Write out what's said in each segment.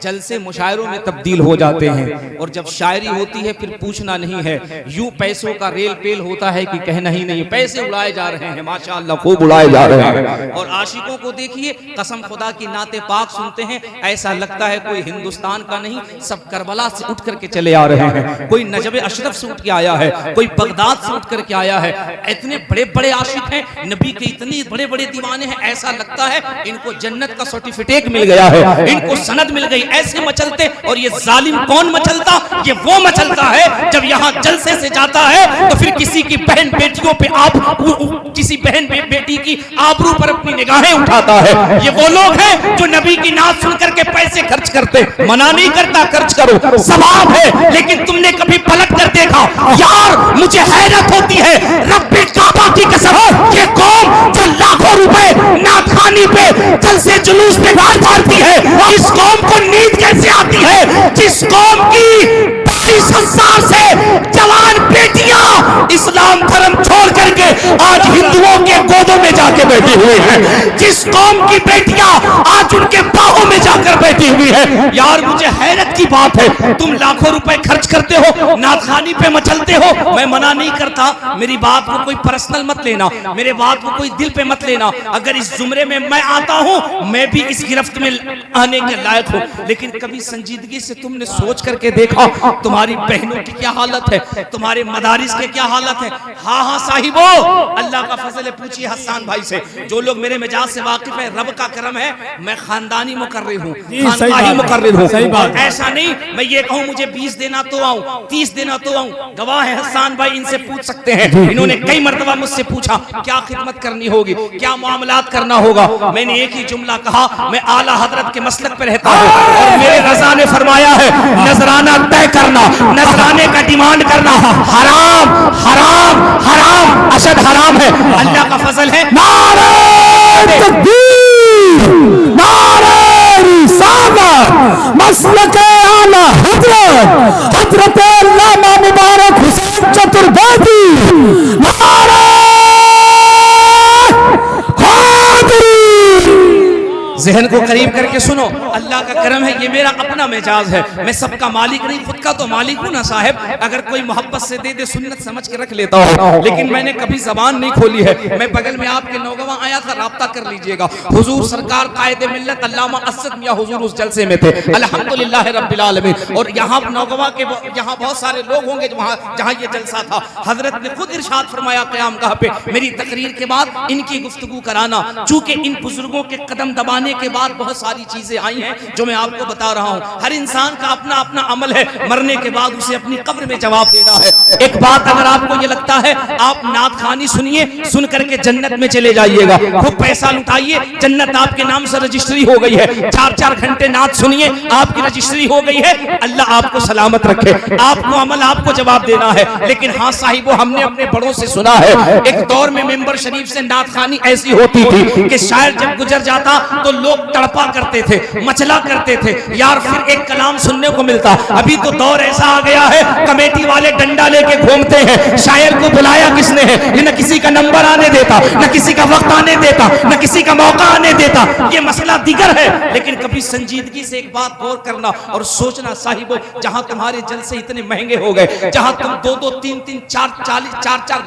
جلسے مشاعروں میں تبدیل ہو جاتے ہیں، اور جب شاعری ہوتی ہے پھر پوچھنا نہیں ہے، یوں پیسوں کا ریل پیل ہوتا ہے کہ کہنا ہی نہیں، پیسے اڑائے جا رہے ہیں، ماشاءاللہ خوب اڑائے جا رہے ہیں۔ اور عاشقوں کو دیکھیے، قسم خدا کی نعت پاک سنتے ہیں، ایسا لگتا ہے کوئی ہندوستان کا نہیں، سب کربلا سے اٹھ کر کے چلے آ رہے ہیں، کوئی نجف اشرف سے اٹھ کے آیا ہے، کوئی بغداد سے اٹھ کر کے آیا ہے۔ اتنے بڑے بڑے عاشق ہیں، نبی کے اتنے بڑے بڑے دیوانے ہیں، ایسا لگتا ہے ان کو جنت کا سرٹیفکیٹ مل گیا ہے، ان کو سند مل گئی، ایسے مچلتے۔ اور یہ ظالم کون مچلتا؟ یہ وہ مچلتا ہے جب یہاں جلسے سے جاتا ہے تو پھر کسی کی بہن بیٹیوں پہ کسی بہن بیٹی کی آبرو پر اپنی نگاہیں اٹھاتا ہے۔ یہ وہ لوگ ہیں جو نبی کی نعت سن کر کے پیسے خرچ کرتے، منع نہیں کرتا خرچ کرو، ثواب ہے، لیکن تم نے کبھی پلٹ کر دیکھا؟ یار مجھے حیرت ہوتی ہے، رب کعبہ کی قسم، یہ قوم جو لاکھوں روپے نعت خوانی پہ جلسے جلوس پہ مارتی ہے، اس قوم کو نیند کیسے آتی ہے؟ جس قوم کی 22,000 سے جوان بیٹیاں اسلام دھرم چھوڑ کر کے آج ہندوؤں کے گودوں میں جا کے بیٹھی ہوئی ہیں، جس قوم کی بیٹیاں آج ان کے باہوں میں جا کر بیٹھی ہوئی ہے۔ یار مجھے حیرت کی بات ہے، تم لاکھوں روپے خرچ کرتے ہو، نعت خوانی پہ مچلتے ہو، میں منع نہیں کرتا، میری بات کو کوئی پرسنل مت لینا، میرے بات کو کوئی دل پہ مت لینا، اگر اس زمرے میں میں آتا ہوں، میں بھی اس گرفت میں آنے کے لائق ہوں، لیکن کبھی سنجیدگی سے تم نے سوچ کر کے دیکھا تمہاری بہنوں کی کیا حالت ہے، تمہارے مدارس کے کیا حالت ہے؟ ہاں ہاں صاحبو، اللہ کا فضل ہے، پوچھئے حسان بھائی سے، جو لوگ میرے مزاج سے واقف ہے، رب کا کرم ہے، میں خاندانی مقرر ہوں، خانقاہی مقرر ہوں، ایسا نہیں میں یہ کہوں مجھے 20 دینا تو آؤں، 30 دینا تو آؤں، گواہ ہے حسان بھائی، ان سے پوچھ سکتے ہیں، انہوں نے کئی مرتبہ مجھ سے پوچھا کیا خدمت کرنی ہوگی، کیا معاملات کرنا ہوگا، میں نے ایک ہی جملہ کہا، میں اعلیٰ حضرت کے مسلک پر رہتا ہوں، اور میرے رضا نے فرمایا ہے نذرانہ طے کرنا، نذرانے کا ڈیمانڈ کرنا حرام حرام حرام اشد حرام ہے۔ اللہ کا فضل ہے، نعرہ تکبیر، نعرہ رسالت، مسلک اعلیٰ حضرت حضرت علامہ مبارک حسین چترویدی، نعرہ ذہن کو قریب کر کے سنو، اللہ کا کرم ہے، یہ میرا اپنا مزاج ہے، میں سب کا مالک نہیں، خود کا تو مالک ہوں نا صاحب، اگر کوئی محبت سے دے دے سنت سمجھ کے رکھ لیتا ہوں، لیکن میں نے کبھی زبان نہیں کھولی ہے۔ میں بغل میں آپ کے نوجوان آیا تھا، رابطہ کر لیجئے گا، حضور سرکار قائد ملت علامہ اسد میاں حضور اس جلسے میں تھے، الحمدللہ رب العالمین، اور یہاں نوجوان کے یہاں بہت سارے لوگ ہوں گے جہاں یہ جلسہ تھا، حضرت نے خود ارشاد فرمایا قیام گاہ پہ میری تقریر کے بعد ان کی گفتگو کرانا، چونکہ ان بزرگوں کے قدم دبانے کے بعد بہت ساری چیزیں آئی ہیں جو میں آپ کو بتا رہا ہوں، ہر انسان کا اپنا اپنا عمل ہے، مرنے کے بعد اسے اپنی قبر میں جواب دینا ہے۔ ایک بات اگر آپ کو یہ لگتا ہے، آپ نعت خوانی سنیے، سن کر کے جنت میں چلے جائیے گا، خوب پیسہ لٹائیے، جنت آپ کے نام سے رجسٹری ہو گئی ہے، 4 گھنٹے نعت سنیے، آپ کی رجسٹری ہو گئی ہے، اللہ آپ کو سلامت رکھے، آپ کو عمل آپ کو جواب دینا ہے۔ لیکن ہاں صاحبو، ہم نے اپنے بڑوں سے سنا ہے، ایک دور میں ممبر شریف سے نعت خوانی ایسی ہوتی تھی کہ شاعر جب گزر جاتا تو لوگ تڑپا کرتے تھے، مچلا کرتے تھے، یار پھر ایک کلام سننے کو ملتا۔ ابھی تو دور ایسا آ گیا ہے، کمیٹی والے ڈنڈا لے کے گھومتے ہیں، شاعر کو بلایا کس نے ہے، یہ نہ کسی کا نمبر آنے دیتا، نہ کسی کا وقت آنے دیتا، نہ کسی کا موقع آنے دیتا، یہ مسئلہ دیگر ہے۔ لیکن کبھی سنجیدگی سے ایک بات غور کرنا اور سوچنا صاحبو، جہاں تمہارے جلسے اتنے مہنگے ہو گئے، جہاں تم 2 3 4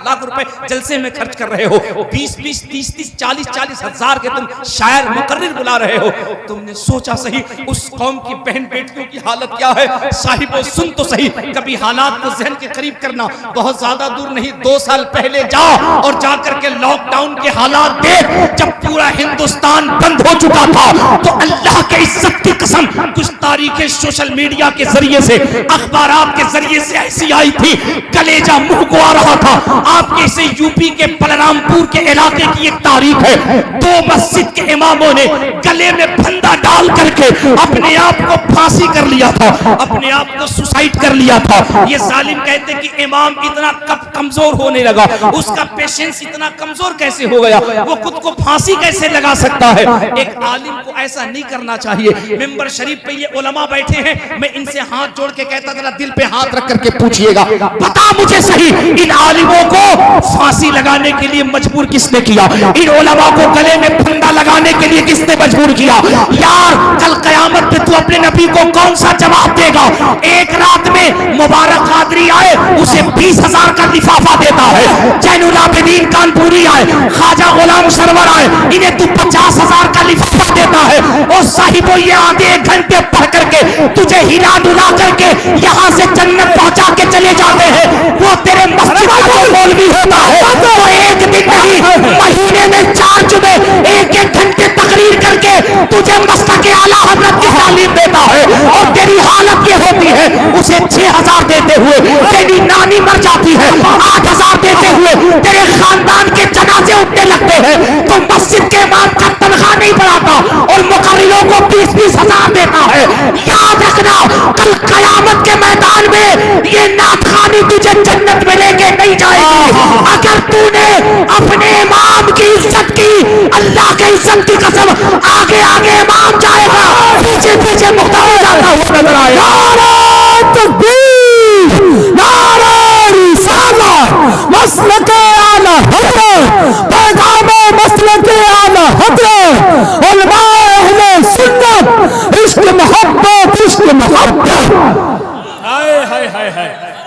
لاکھ روپے جلسے میں خرچ کر رہے ہو، 20 30 40 ہزار کے تم شاعر مقرر بلا رہے ہو، تم نے سوچا صحیح اس قوم کی بہن بیٹیوں کی حالت کیا ہے؟ صاحبو سن تو صحیح، کبھی حالات کو ذہن کے قریب کرنا، بہت زیادہ دور نہیں، 2 سال پہلے جا اور جا کر کے لاک ڈاؤن کے حالات دیکھ، جب پورا ہندوستان بند ہو چکا تھا تو اللہ کے عزت کی قسم کچھ تاریخیں سوشل میڈیا کے ذریعے سے، اخبارات کے ذریعے سے ایسی آئی تھی، کلیجہ منہ کو آ رہا تھا۔ آپ کے سے یو پی کے بلرام پور کے علاقے کی ایک تاریخ ہے، 2 مسجد کے اماموں نے گلے میں پھندا ڈال کر کے اپنے آپ کو پھانسی کر لیا تھا، اپنے آپ کو سوسائڈ کر لیا تھا۔ یہ ظالم کہتے کہ امام اتنا کمزور ہونے لگا، اس کا پیشنس اتنا کمزور کیسے ہو گیا، وہ خود کو پھانسی کیسے لگا سکتا ہے؟ ایک عالم کو ایسا نہیں کرنا چاہیے۔ ممبر شریف پہ یہ علماء بیٹھے ہیں، میں ان سے ہاتھ جوڑ کے کہتا ذرا دل پہ ہاتھ رکھ کر کے پوچھئے گا، بتا مجھے صحیح ان عالموں کو پھانسی لگانے کے لیے مجبور کس نے کیا؟ ان علماء کو گلے میں پھندا لگانے کے لیے کس نے مجبور کیا؟ یار کل قیامت پہ تو اپنے نبی کو کون سا جواب دے گا؟ ایک رات میں مبارک قادری آئے اسے 20,000 کا لفافہ دیتا ہے، زین العابدین کانپوری آئے، خواجہ غلام سرور آئے، انہیں تو 50,000 کا لفافہ دیتا ہے، اور صاحبو یہ آدھے 1 گھنٹے پڑھ کر کے تجھے ہلا ڈلا کر کے یہاں سے جنت پہنچا کے چلے جاتے ہیں، وہ تیرے مسجد کا جو مولوی ہوتا ہے وہ ایک دن نہیں مہینے میں 4 جمعے 1-1 گھنٹے تقریر کر کے تجھے مسلک اعلیٰ حضرت کی تعلیم دیتا ہے، اور تیری حالت یہ ہوتی ہے اسے 6,000 دیتے ہوئے تیری نانی مر جاتی ہے، 8,000 دیتے ہوئے تیرے خاندان کے جنازے اٹھنے لگتے ہیں، تو مسجد کے امام کا تنخواہ نہیں بڑھاتا اور مقرروں کو 20,000 دیتا ہے۔ یاد رکھنا کل قیامت کے میدان میں یہ نعت خوانی تجھے جنت میں لے کے نہیں جائے گی۔ اگر تو نے اپنے امام کی عزت کی، اللہ کے عزت کی قسم آگے آگے امام جائے گا، پیچھے پیچھے مقتدی جاتا ہوا نظر آئے گا۔ نعرہ تکبیر، نعرہ رسالت، مسلک اعلی حضرت، پیغام مسلک اعلی حضرت، علماء اہل سنت، عشق محبت، عشق محبت۔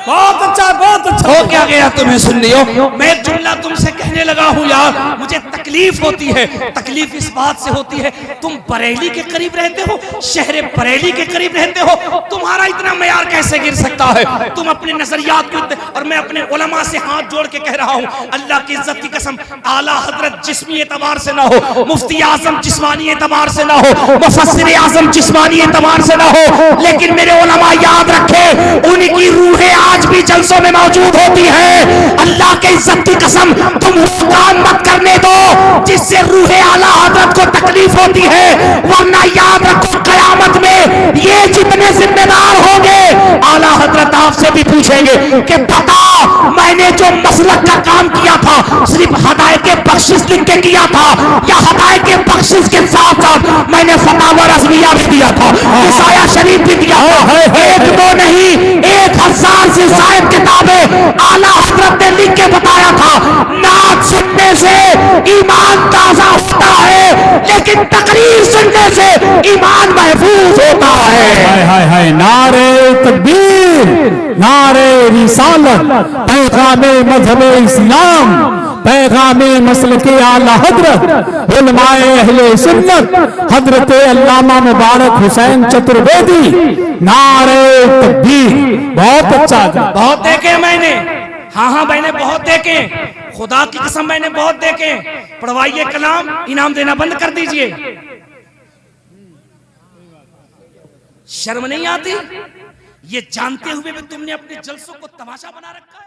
بہت اچھا، بہت اچھا۔ ہو کیا گیا تمہیں سننی ہو؟ میں ایک جملہ تم سے کہنے لگا ہوں یار، مجھے تکلیف ہوتی ہے۔ تکلیف اس بات سے ہوتی ہے تم بریلی کے قریب رہتے ہو، شہر بریلی کے قریب رہتے ہو، تمہارا اتنا معیار کیسے گر سکتا ہے؟ تم اپنے نظریات کو، اور میں اپنے علماء سے ہاتھ جوڑ کے کہہ رہا ہوں اللہ کی عزت کی قسم، اعلیٰ حضرت جسمی اعتبار سے نہ ہو، مفتی اعظم جسمانی اعتبار سے نہ ہو، مفسر اعظم جسمانی اعتبار سے نہ ہو، لیکن میرے علماء یاد رکھے ان کی روحیں آج بھی جلسوں میں موجود ہوتی ہے۔ اللہ کے عزت کی قسم تم وہ کام مت کرنے دو جس سے روح اعلیٰ حضرت کو تکلیف ہوتی ہے، ورنہ یاد رکھو قیامت میں یہ جتنے ذمہ دار ہوں گے اعلیٰ حضرت آپ سے بھی پوچھیں گے کہ بتا میں نے جو مسلک کا کام کیا تھا صرف ہدایت بخشش لکھ کے کیا تھا یا ہدایت بخشش کے ساتھ ساتھ میں نے فتاوی رضویہ بھی دیا تھا، عصایہ شریف بھی دیا تھا، 1-2 نہیں 1,000 سے زائد کتابیں اعلیٰ حضرت نے لکھ کے بتایا تھا۔ نعت سننے سے ایمان تازہ ہوتا ہے لیکن تقریر سننے سے ایمان محفوظ ہوتا ہے۔ نعرہ تکبیر، نعرہ رسالت، پیغام مذہب اسلام، پیغام مسلک اعلی حضرت، علماء اہل سنت، حضرت علامہ مبارک حسین چترویدی، نعرہ تکبیر۔ بہت اچھا، بہت دیکھے میں نے، ہاں میں نے بہت دیکھے، خدا کی قسم میں نے بہت دیکھے۔ پڑھوائیے کلام، انعام دینا بند کر دیجئے۔ شرم نہیں آتی؟ یہ جانتے ہوئے بھی تم نے اپنے جلسوں کو تماشا بنا رکھا ہے۔